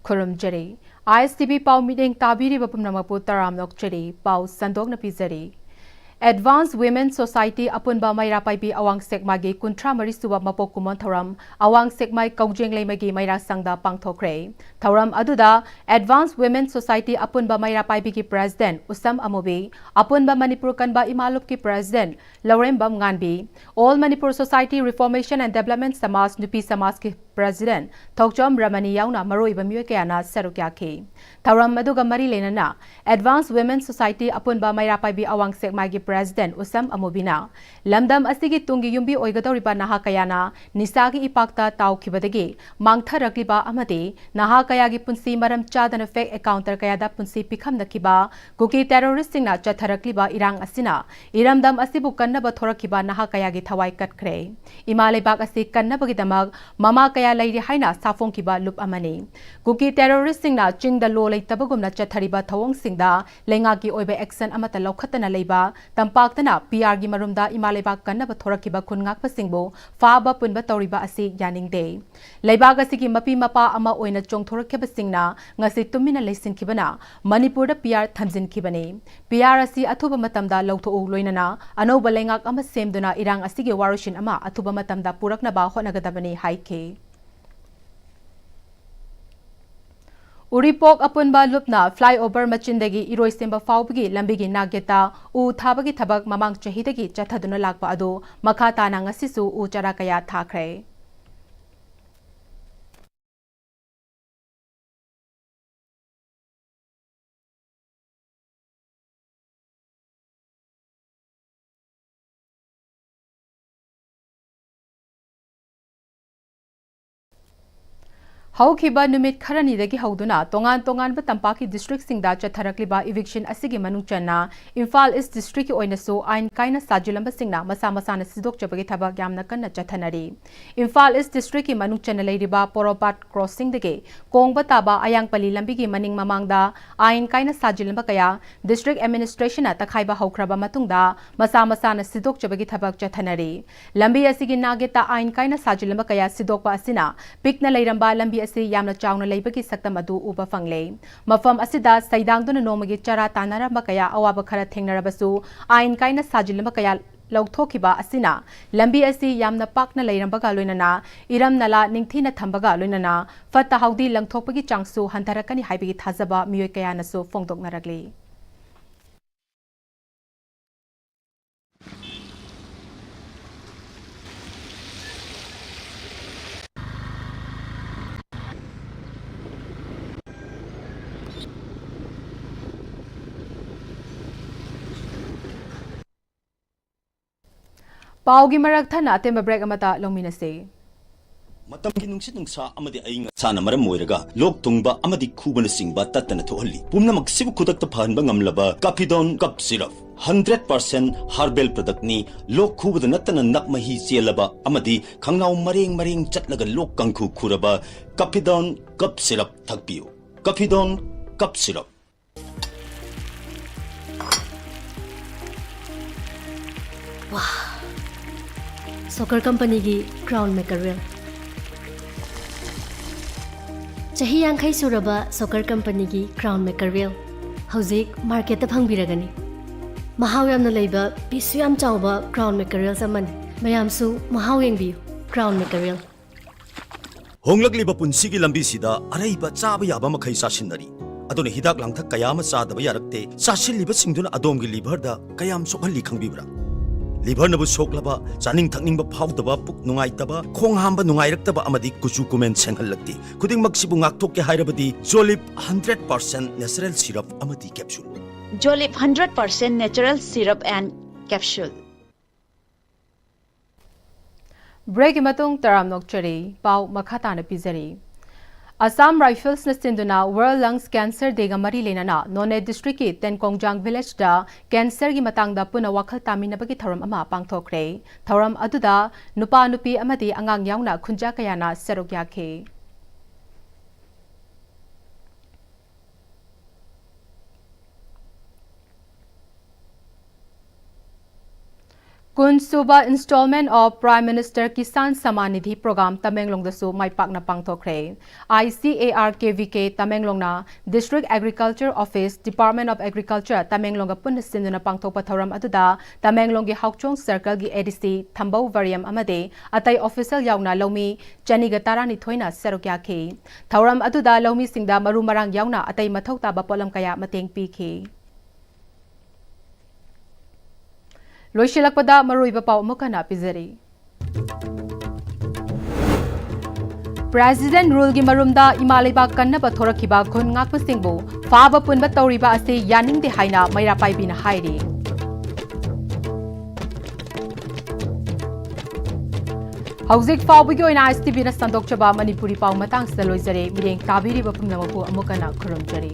खुरुमजरी ISTV पाउ meeting ताबीरी बपुमनमपु तराम नोकचरी पाउ संदोक नपीजरी Advanced Women Society Apunba Maira Paibi Awang Sekmagi Kuntra Marisuba Mapok Kumon Thoram Awang Sekmai Kaujeng Lemagi Maira Sangda Pangthokre Thoram Aduda Advanced Women Society Apunba Maira Paibi ki President Usam Amobi Apunba Manipur Kanba Imalup ki President Lauren Bam Nganbi All Manipur Society Reformation and Development Samas Nupi Samas ki President Thokjom Ramani Yauna Maroi Bamue Kayana Serukyaki Thoram Maduga Mari Lenana Advanced Women Society Apunba Maira Paibi Awang Sekmagi President Usam Amobina Lamdam Asigi Tungi Yumbi Oigadoriba Naha Kayana Nisagi Ipakta Tau Kibadagi Mangtharakliba Amade Naha Kayagi Punsi Maram Chadana Fake Accounter Kayada Punsi Pikam Nakiba Guki Terroristing Na Chatharakliba Irang Asina Iramdam Asibu Kannaba Thorakiba Naha Kayagi Thawai Katkre Imalebak Asi Kannabagi Damag Mama Kaya Lady Haina Safong Kiba Lup Amani Guki Terroristing Na Ching the Low Lake Tabagum Na Chathariba Thawong Singda Lengaki Oibe Action Amata Lokatana Leba Tampakana PR gi marumda Imaleba kannaba thorakiba khungak pasingbo faaba punba toriba asi yaning de leibaga sigi mapi mapa ama oina chongthorakheba singna ngasi tumina leisin kibana Manipur da PR thamjin kibane PR asi athuba matamda lawtho loinana anoba lengak ama semduna irang asigi warushin ama athuba matamda purakna ba honagadabani haike Uripok Apunba Lupna flyover Machindagi Iroi Simba Faubigi Lambigi Nageta U Thabagi Thabak Mamang Chahidagi Chathaduna Lakpa Ado Makata Nangasisu U Charakaya Thakre Haukiba Numit Karani dagi Hauduna, Tongan Batampaki district Singda Chatharakliba eviction Asigi Manuchana, Imphal East district Oinaso, Ain Kaina Sajulamba Singna, Masamasana Sidok Jabagi Taba Yamnakana Chathanari. Imphal East district Manuchana Ladiba, Poropat crossing the gay, Kong Bataba, Ayang Pali Lambigi Maning Mamangda, Ain Kaina Sajulamba Kaya, district administration at Takaiba Hokraba Matungda, Masamasana Sidok Jabagi Tabak Chathanari. Lambi Asigi Nageta Ain Kaina Sajulamba Kaya Sidokpa Asina, Pikna Lairamba Lambi asi yamna chawna leibagi saktam adu uba fangle mafam asida saidangduna nomagi chara tanaramba kaya awaba khara thengnarabasu ain kaina sajilamba kaya lawthokiba asina lambi asi yamna pakna leirambaga loinana iram nala ningthina thambaga loinana fatta haudi langthokpagi changsu hantarakani haibigi thajaba miyoi kaya nasu fongdoknaragli Paugi marak thana temba break amata longminase Matamgi nungsit nungsa amadi ayinga sana maram moiraga lok tungba amadi khubana singba tatana thohalli pumna magsibu khudakta phanba ngamlaba Capidon cup syrup 100% herbal product ni lok khubada natana nakmahi chelaba amadi khangnaw mareng chatlaga lok kangkhu khuraba Capidon cup syrup thakpiu Capidon cup syrup Wow Soccer company gi crown maker Chahi yankhai suraba soccer company gi crown maker hauzik market ta phangbiragani mahaw yamna leiba pisu yam chawba crown maker saman mayam su mahaw yengbi crown maker honglakliba punsigi lambi sida araiba chaba yaba makhai sasinari adone hidak langthak kayama sadaba yarakte sasilliba singduna adomgi liver da kayam sokhalli khangbibra liver nabu soklaba chaning thakning ba phawdaba puk nungai taba khong hamba nungai raktaba amadi kuchu kumen senghallakti khuding maksibu ngakthok ke hairabadi Jolip 100% natural syrup amadi capsule Jolip 100% natural syrup and capsule Break imatung taram nokchari pau makhata na pizari Assam Rifles na sinduna World Lungs Cancer Dega Mari Lenana None District ki Tenkongjang Village da cancer gi matangda puna wakhal taminabagi thoram ama pangthokre thoram aduda nupa nupi amadi angang yaungna khunja kayana serokyakhe Kunsuba installment of Prime Minister Kisan Samman Nidhi program Tamenglong dasu mai pakna pangthokre. ICARKVK Tamenglongna District Agriculture Office Department of Agriculture Tamenglong punna sinduna pangthokpa thoram aduda Tamenglong gi Haukchong Circle gi ADC Thambau Variam amade atai official yauna lomi Chaniga Tarani thoina serokya khi. Thoram aduda lomi singda maru marang yauna atai mathau taba polam kaya mateng pikhi. Loisilakpada maruiba pau mukana pizari. President rule gi marumda imaliba kannaba thorakiba khun ngakpa singbu faba punba tawriba ase yaning de haina maira paibina hairi. Hauzik fawbigi oina ISTV na sandokchaba Manipuri pau matang sa loizare mireng tabiri bapum namapu amukana khurumjari.